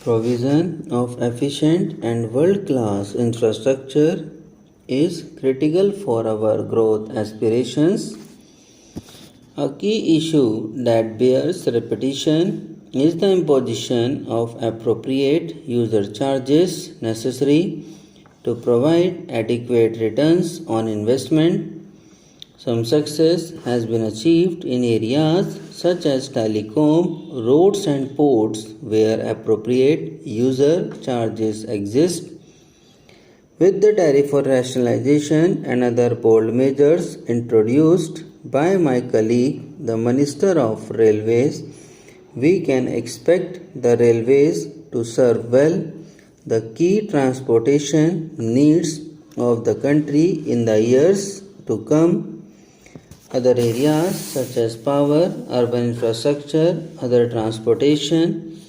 Provision of efficient and world-class infrastructure is critical for our growth aspirations. A key issue that bears repetition is the imposition of appropriate user charges necessary to provide adequate returns on investment. Some success has been achieved in areas such as telecom, roads and ports where appropriate user charges exist. With the tariff rationalization and other bold measures introduced by my colleague, the Minister of Railways, we can expect the railways to serve well the key transportation needs of the country in the years to come. Other areas such as power, urban infrastructure, other transportation,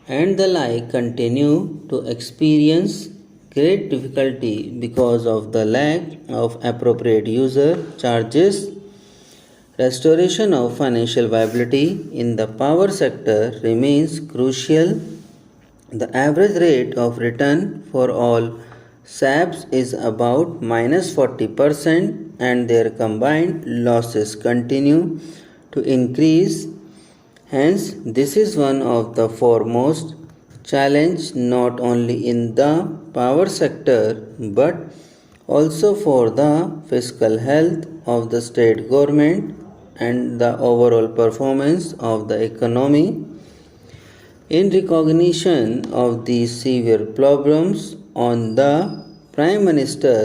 and the like continue to experience great difficulty because of the lack of appropriate user charges. Restoration of financial viability in the power sector remains crucial. The average rate of return for all SABs is about -40% and their combined losses continue to increase. Hence, this is one of the foremost challenges not only in the power sector but also for the fiscal health of the state government and the overall performance of the economy. In recognition of these severe problems, the Prime Minister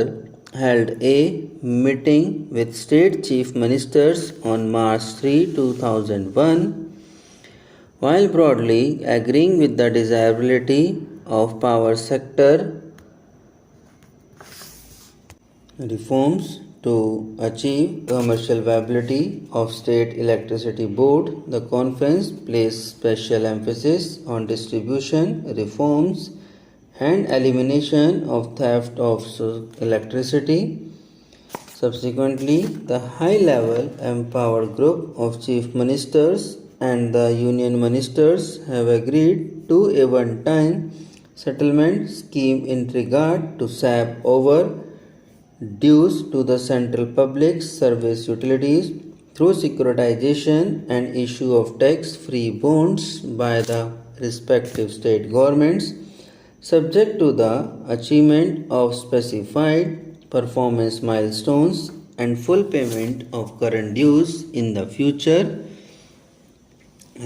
held a meeting with State Chief Ministers on March 3, 2001. While broadly agreeing with the desirability of power sector reforms to achieve commercial viability of State Electricity Board, the conference placed special emphasis on distribution reforms and elimination of theft of electricity. Subsequently, the high-level empowered group of chief ministers and the union ministers have agreed to a one-time settlement scheme in regard to SAP over dues to the central public service utilities through securitization and issue of tax-free bonds by the respective state governments, subject to the achievement of specified performance milestones and full payment of current dues in the future.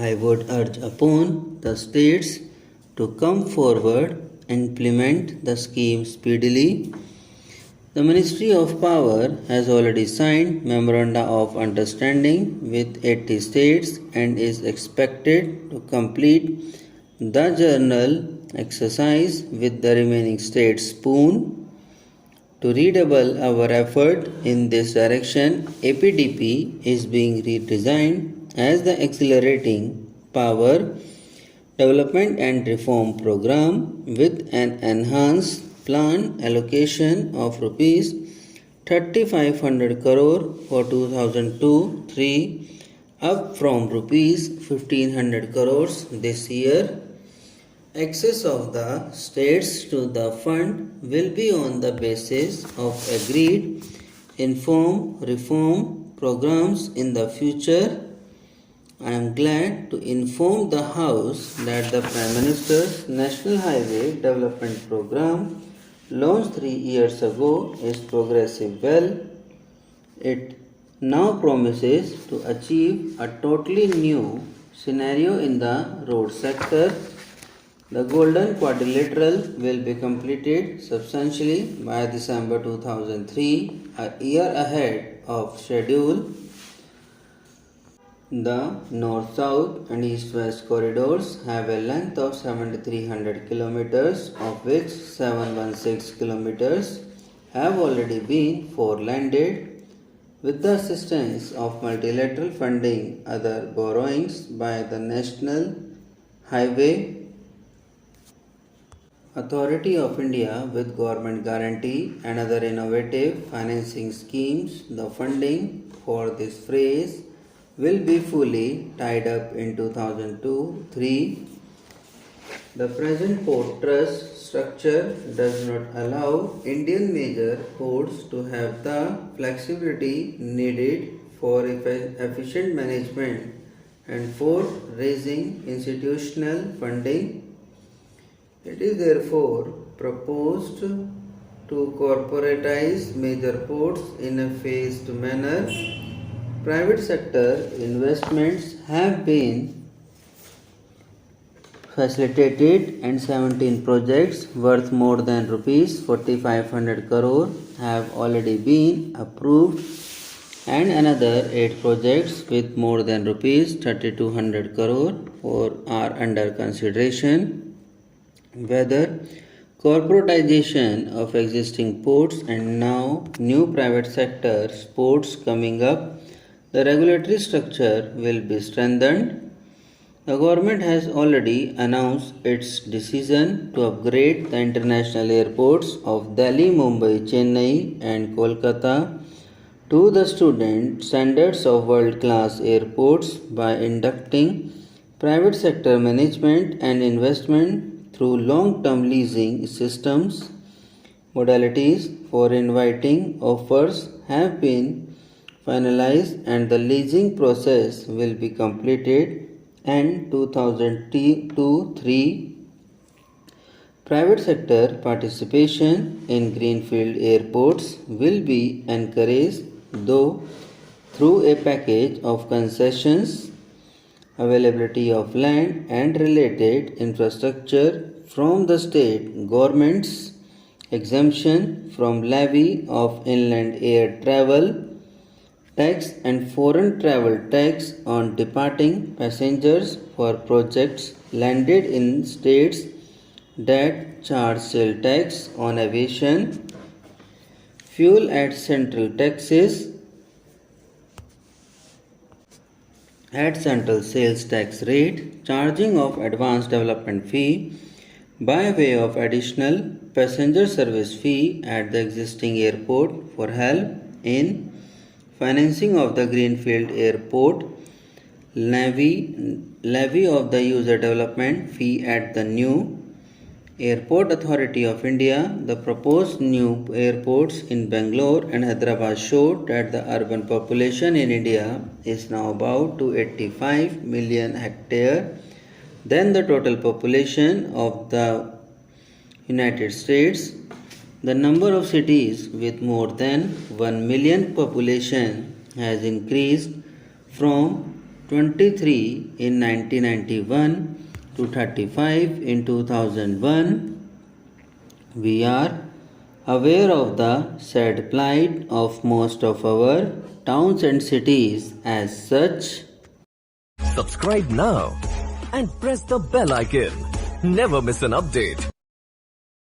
I would urge upon the states to come forward and implement the scheme speedily. The Ministry of Power has already signed Memoranda of Understanding with 80 states and is expected to complete the journal exercise with the remaining states soon. To redouble our effort in this direction, APDP is being redesigned as the Accelerating Power Development and Reform Program with an enhanced planned allocation of rupees 3,500 crore for 2002-03 up from rupees 1,500 crores this year. Access of the states to the fund will be on the basis of agreed reform programs in the future. I am glad to inform the House that the Prime Minister's National Highway Development Program, launched 3 years ago, is progressing well. It now promises to achieve a totally new scenario in the road sector. The Golden Quadrilateral will be completed substantially by December 2003, a year ahead of schedule. The north-south and east-west corridors have a length of 7,300 kilometers, of which 716 kilometers have already been four-landed. With the assistance of multilateral funding, other borrowings by the National Highway Authority of India with government guarantee and other innovative financing schemes, the funding for this phase will be fully tied up in 2002-03 The present port trust structure does not allow Indian major ports to have the flexibility needed for efficient management and for raising institutional funding. It is therefore proposed to corporatize major ports in a phased manner. Private sector investments have been facilitated and 17 projects worth more than rupees 4500 crore have already been approved and another 8 projects with more than rupees 3200 crore are under consideration. Whether corporatization of existing ports and now new private sector ports coming up, the regulatory structure will be strengthened. The government has already announced its decision to upgrade the international airports of Delhi, Mumbai, Chennai, and Kolkata to the standards of world-class airports by inducting private sector management and investment through long-term leasing systems. Modalities for inviting offers have been finalized and the leasing process will be completed and 2002-3 private sector participation in greenfield airports will be encouraged, though through a package of concessions, availability of land and related infrastructure from the state governments, exemption from levy of inland air travel tax and foreign travel tax on departing passengers for projects landed in states that charge sale tax on aviation, fuel at central sales tax rate, charging of advance development fee by way of additional passenger service fee at the existing airport for help in financing of the greenfield airport, levy of the user development fee at the new Airport Authority of India. The proposed new airports in Bangalore and Hyderabad show that the urban population in India is now about 285 million hectare than the total population of the United States. The number of cities with more than 1 million population has increased from 23 in 1991 to 35 in 2001. We are aware of the sad plight of most of our towns and cities as such. Subscribe now and press the bell icon. Never miss an update.